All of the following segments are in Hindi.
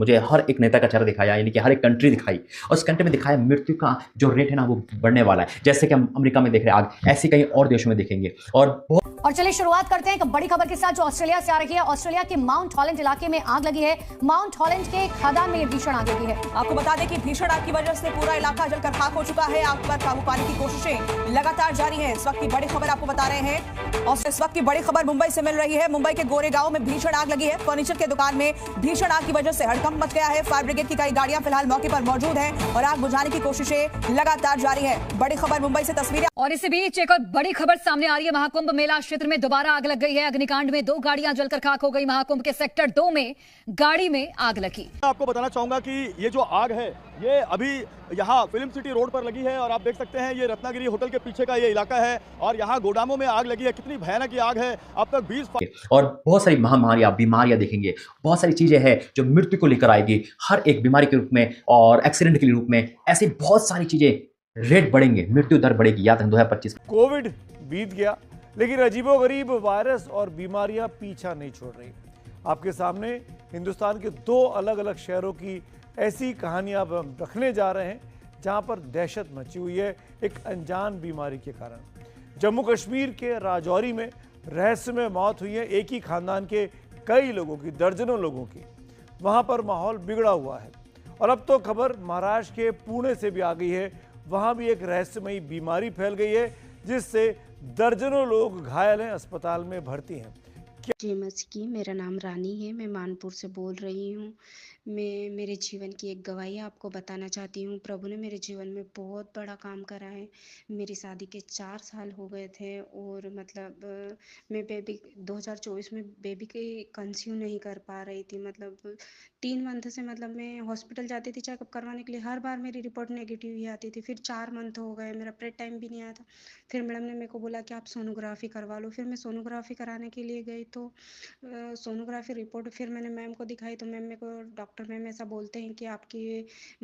मुझे हर एक नेता का चेहरा दिखाया, यानी कि हर एक कंट्री दिखाई और उस कंट्री में दिखाया मृत्यु का जो रेट है ना, वो बढ़ने वाला है। जैसे कि हम अमेरिका में देख रहे हैं आग, ऐसे कई और देशों में देखेंगे। और चलिए शुरुआत करते हैं एक बड़ी खबर के साथ जो ऑस्ट्रेलिया से आ रही है। ऑस्ट्रेलिया के माउंट हॉलैंड इलाके में आग लगी है। माउंट हॉलैंड के खदान में ये भीषण आग लगी है। आपको बता दें कि भीषण आग की वजह से पूरा इलाका जलकर खाक हो चुका है। आग पर काबू पाने की कोशिशें लगातार जारी हैं। इस वक्त की बड़ी खबर आपको बता रहे हैं और इस वक्त की बड़ी खबर मुंबई से मिल रही है। मुंबई के गोरेगांव में भीषण आग लगी है। फर्नीचर के दुकान में भीषण आग की वजह से हड़कंप मच गया है। फायर ब्रिगेड की कई गाड़ियां फिलहाल मौके पर मौजूद हैं और आग बुझाने की कोशिशें लगातार जारी है। बड़ी खबर मुंबई से तस्वीरें। और इसी बीच एक और बड़ी खबर सामने आ रही है। महाकुंभ मेला क्षेत्र में दोबारा आग लग गई है। अग्निकांड में 2 गाड़ियां जलकर खाक हो गई। महाकुंभ के सेक्टर 2 में गाड़ी में आग लगी। आपको बताना चाहूंगा कि ये जो आग है ये अभी यहाँ फिल्म सिटी रोड पर लगी है और आप देख सकते हैं ये रत्नागिरी होटल के पीछे का ये इलाका है और यहाँ गोदामों में आग लगी है। कितनी भयानक ये आग है। अब तक 20 और बहुत सारी महामारियां, बीमारियां देखेंगे, बहुत सारी चीजें हैं जो मृत्यु को लेकर आएगी हर एक बीमारी के रूप में और एक्सीडेंट के रूप में। ऐसी बहुत सारी चीजें, रेट बढ़ेंगे, मृत्यु दर बढ़ेगी। याद है 2025 कोविड बीत गया लेकिन अजीबोगरीब वायरस और बीमारियां पीछा नहीं छोड़ रही। आपके सामने हिंदुस्तान के 2 अलग अलग शहरों की ऐसी कहानियां अब हम रखने जा रहे हैं जहां पर दहशत मची हुई है एक अनजान बीमारी के कारण। जम्मू कश्मीर के राजौरी में रहस्यमय मौत हुई है एक ही खानदान के कई लोगों की, दर्जनों लोगों की। वहां पर माहौल बिगड़ा हुआ है और अब तो खबर महाराष्ट्र के पुणे से भी आ गई है। वहां भी एक रहस्यमयी बीमारी फैल गई है जिससे दर्जनों लोग घायल हैं, अस्पताल में भर्ती हैं। जी मस्की, मेरा नाम रानी है। मैं मानपुर से बोल रही हूँ। मैं मेरे जीवन की एक गवाही आपको बताना चाहती हूँ। प्रभु ने मेरे जीवन में बहुत बड़ा काम करा है। मेरी शादी के 4 साल हो गए थे और मतलब मैं बेबी 2024 में बेबी के कंसीव नहीं कर पा रही थी। मतलब 3 मंथ से मतलब मैं हॉस्पिटल जाती थी चेकअप करवाने के लिए। हर बार मेरी रिपोर्ट नेगेटिव ही आती थी। फिर 4 मंथ हो गए, मेरा प्रेड टाइम भी नहीं आया था। फिर मैडम ने मेरे को बोला कि आप सोनोग्राफी करवा लो। फिर मैं सोनोग्राफी कराने के लिए गई तो सोनोग्राफी रिपोर्ट फिर मैंने मैम को दिखाई तो मैम मेरे को डॉक्टर मैम ऐसा बोलते हैं कि आपकी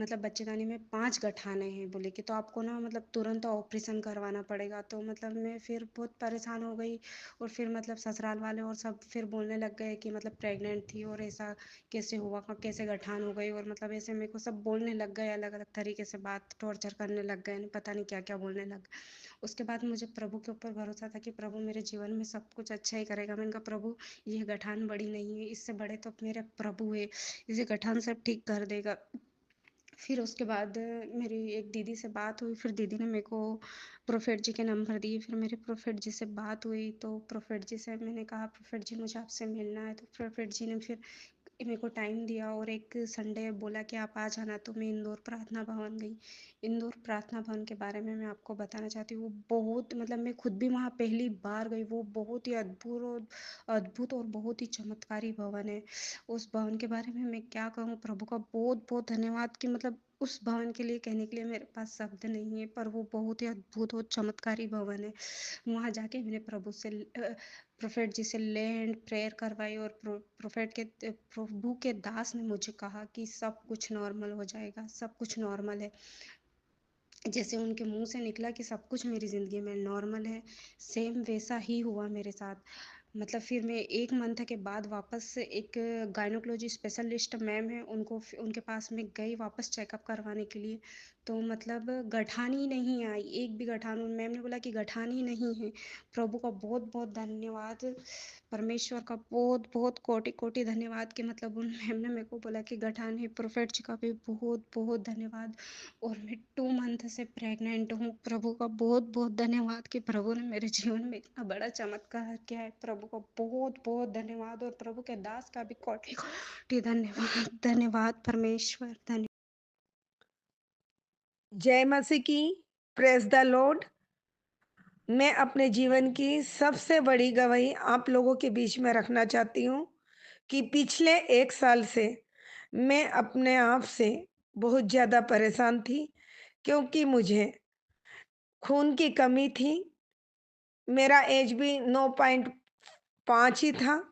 मतलब बच्चेदानी में 5 गठाने हैं बोले कि तो आपको ना मतलब तुरंत ऑपरेशन करवाना पड़ेगा। तो मतलब मैं फिर बहुत परेशान हो गई और फिर मतलब ससुराल वाले और सब फिर बोलने लग गए कि मतलब प्रेग्नेंट थी और ऐसा कैसे हुआ, कैसे गठान हो गई और मतलब ऐसे मेरे को सब बोलने लग गए, अलग अलग तरीके से बात टॉर्चर करने लग गए, पता नहीं क्या क्या बोलने लग गए। उसके बाद मुझे प्रभु के ऊपर भरोसा था कि प्रभु मेरे जीवन में सब कुछ अच्छा ही करेगा। मैंने कहा प्रभु ये गठान बड़ी नहीं है, इससे बड़े तो मेरे प्रभु है, इसे गठान सब ठीक कर देगा। फिर उसके बाद मेरी एक दीदी से बात हुई। फिर दीदी ने मेरे को प्रोफेट जी के नंबर दिए। फिर मेरे प्रोफेट जी से बात हुई तो प्रोफेट जी से मैंने कहा प्रोफेट जी मुझे आपसे मिलना है। तो प्रोफेट जी ने फिर मेरे को टाइम दिया और एक संडे बोला कि आप आ जाना। तो मैं इंदौर प्रार्थना भवन गई। इंदौर प्रार्थना भवन के बारे में मैं आपको बताना चाहती हूँ। वो बहुत मतलब मैं खुद भी वहाँ पहली बार गई। वो बहुत ही अद्भुत और बहुत ही चमत्कारी भवन है। उस भवन के बारे में मैं क्या कहूँ, प्रभु का बहुत बहुत धन्यवाद कि मतलब उस भवन के लिए कहने के लिए मेरे पास शब्द नहीं है, पर वो बहुत ही अद्भुत और चमत्कारी भवन है। वहाँ जाके मैंने प्रोफेट जी से लैंड प्रेयर करवाई और प्रभु के दास ने मुझे कहा कि सब कुछ नॉर्मल हो जाएगा, सब कुछ नॉर्मल है। जैसे उनके मुंह से निकला कि सब कुछ मेरी ज़िंदगी में नॉर्मल है, सेम वैसा ही हुआ मेरे साथ। मतलब फिर मैं 1 मंथ के बाद वापस से एक गायनोकोलॉजी स्पेशलिस्ट मैम है उनके पास मैं गई वापस चेकअप करवाने के लिए। तो मतलब गठान ही नहीं आई, एक भी गठान। मैम ने बोला कि गठान ही नहीं है। प्रभु का बहुत बहुत धन्यवाद, परमेश्वर का बहुत बहुत कोटि कोटि धन्यवाद कि मतलब उन मैम ने मेरे को बोला कि गठान है। प्रोफेट जी का भी बहुत बहुत धन्यवाद। और मैं 2 मंथ से प्रेग्नेंट हूँ। प्रभु का बहुत बहुत धन्यवाद कि प्रभु ने मेरे जीवन में इतना बड़ा चमत्कार किया है। प्रभु का बहुत बहुत धन्यवाद और प्रभु के दास का भी कोटि कोटि धन्यवाद। धन्यवाद परमेश्वर, धन्यवाद। जय मसीह की। Praise the Lord. मैं अपने जीवन की सबसे बड़ी गवाही आप लोगों के बीच में रखना चाहती हूँ कि पिछले 1 साल से मैं अपने आप से बहुत ज़्यादा परेशान थी क्योंकि मुझे खून की कमी थी। मेरा एज भी 9.5 ही था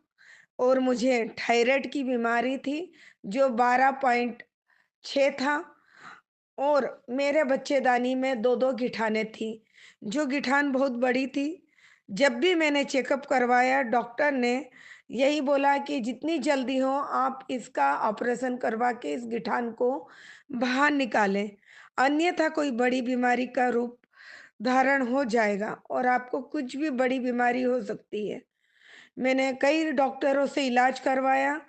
और मुझे थायराइड की बीमारी थी जो 12.6 था और मेरे बच्चेदानी में 2-2 गिठानें थी, जो गिठान बहुत बड़ी थी। जब भी मैंने चेकअप करवाया डॉक्टर ने यही बोला कि जितनी जल्दी हो आप इसका ऑपरेशन करवा के इस गिठान को बाहर निकालें, अन्यथा कोई बड़ी बीमारी का रूप धारण हो जाएगा और आपको कुछ भी बड़ी बीमारी हो सकती है। मैंने कई डॉक्टरों से इलाज करवाया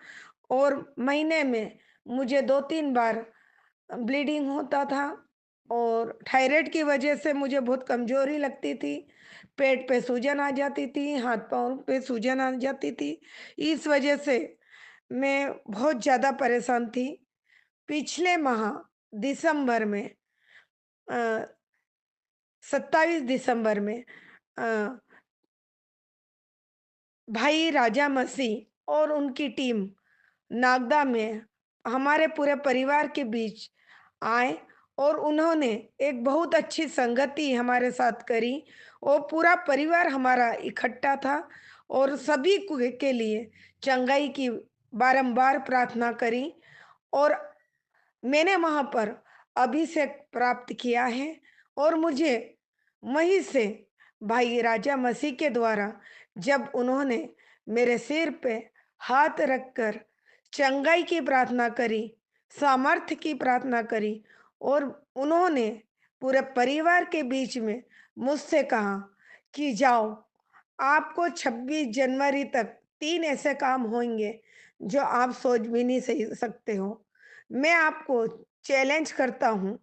और महीने में मुझे 2-3 बार ब्लीडिंग होता था और थायराइड की वजह से मुझे बहुत कमज़ोरी लगती थी। पेट पे सूजन आ जाती थी, हाथ-पाँव पे सूजन आ जाती थी। इस वजह से मैं बहुत ज़्यादा परेशान थी। पिछले माह दिसंबर में अ, 27 दिसंबर में अ, भाई राजा मसीह और उनकी टीम नागदा में हमारे पूरे परिवार के बीच आए और उन्होंने एक बहुत अच्छी संगति हमारे साथ करी और पूरा परिवार हमारा इकट्ठा था और सभी के लिए चंगाई की बारंबार प्रार्थना करी और मैंने वहाँ पर अभिषेक प्राप्त किया है और मुझे वहीं से भाई राजा मसीह के द्वारा जब उन्होंने मेरे सिर पे हाथ रखकर चंगाई की प्रार्थना करी, सामर्थ्य की प्रार्थना करी और उन्होंने पूरे परिवार के बीच में मुझसे कहा कि जाओ, आपको 26 जनवरी तक 3 ऐसे काम होंगे जो आप सोच भी नहीं सही सकते हो। मैं आपको चैलेंज करता हूँ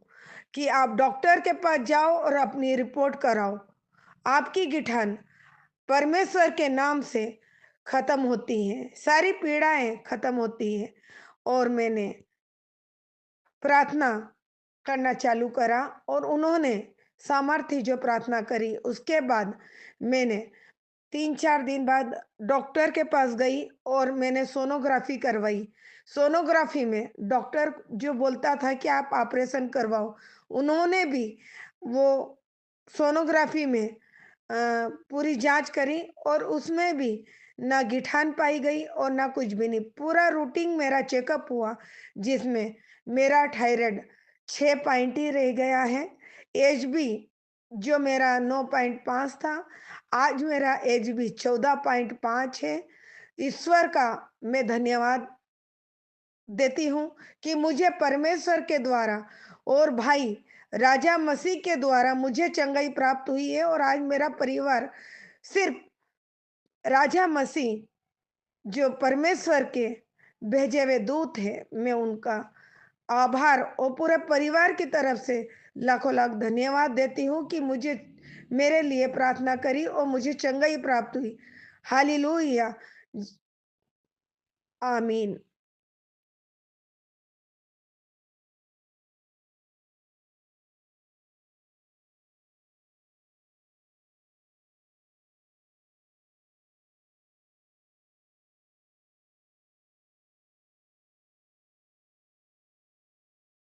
कि आप डॉक्टर के पास जाओ और अपनी रिपोर्ट कराओ। आपकी गिठान परमेश्वर के नाम से खत्म होती हैं, सारी पीड़ाएँ खत्म होती हैं और मैंने प्रार्थना करना चालू करा और उन्होंने सामर्थ्य जो प्रार्थना करी, उसके बाद मैंने 3-4 दिन बाद डॉक्टर के पास गई और मैंने सोनोग्राफी करवाई। सोनोग्राफी में डॉक्टर जो बोलता था कि आप ऑपरेशन करवाओ, उन्होंने भी वो सोनोग्राफी में पूरी जाँच करी और उसमें भी ना गिठान पाई गई और ना कुछ भी नहीं। पूरा रूटीन मेरा चेकअप हुआ, जिसमें मेरा थायराइड 6 पॉइंट ही रह गया है। एचबी जो मेरा 9.5 था, आज मेरा एचबी 14.5 है। ईश्वर का मैं धन्यवाद देती हूँ कि मुझे परमेश्वर के द्वारा और भाई राजा मसीह के द्वारा मुझे चंगाई प्राप्त हुई है और आज मेरा परिवार सिर्फ राजा मसीह जो परमेश्वर के भेजे हुए दूत हैं, मैं उनका आभार और पूरे परिवार की तरफ से लाखों लाख धन्यवाद देती हूँ कि मुझे मेरे लिए प्रार्थना करी और मुझे चंगाई प्राप्त हुई। हालेलुया! आमीन।